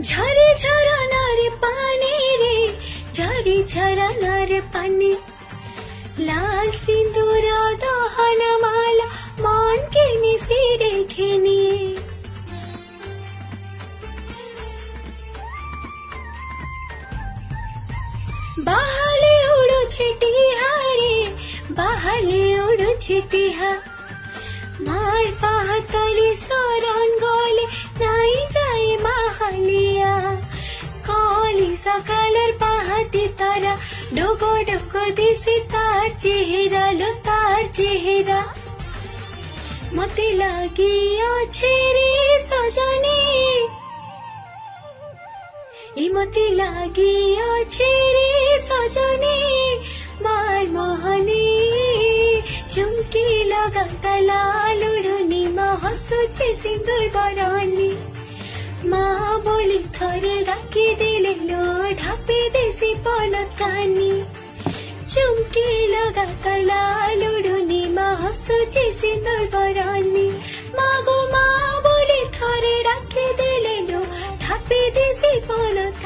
झरे झरनार पानी रे झरे झरनार पानी लाल सिंदूर दहन माला मन के निसिरे खेनी बाहले उड़ो छिटिहा रे बाहले उड़ो छिटिहा मार पाहतले शरण गले नाई जाए माहलिया कली सकालर पाहती तारा डोको डोको दिसे तार चेहरा लो तार चेहरा मते लागी अच्छे रे सजनी मते लागी अच्छे रे सजनी मार मोहनी चुमकी लगाता लाल उड़नी माँ हसुचे सिंदूर बरनी माँ बोली थरे डाकी दिले लो ढापे देसी पलक कानी चुमकी लगाता लाल उड़नी माँ हसुचे सिंदूर बरनी माँ गो माँ बोली थरे डाकी दिले लो ढापे देसी पलक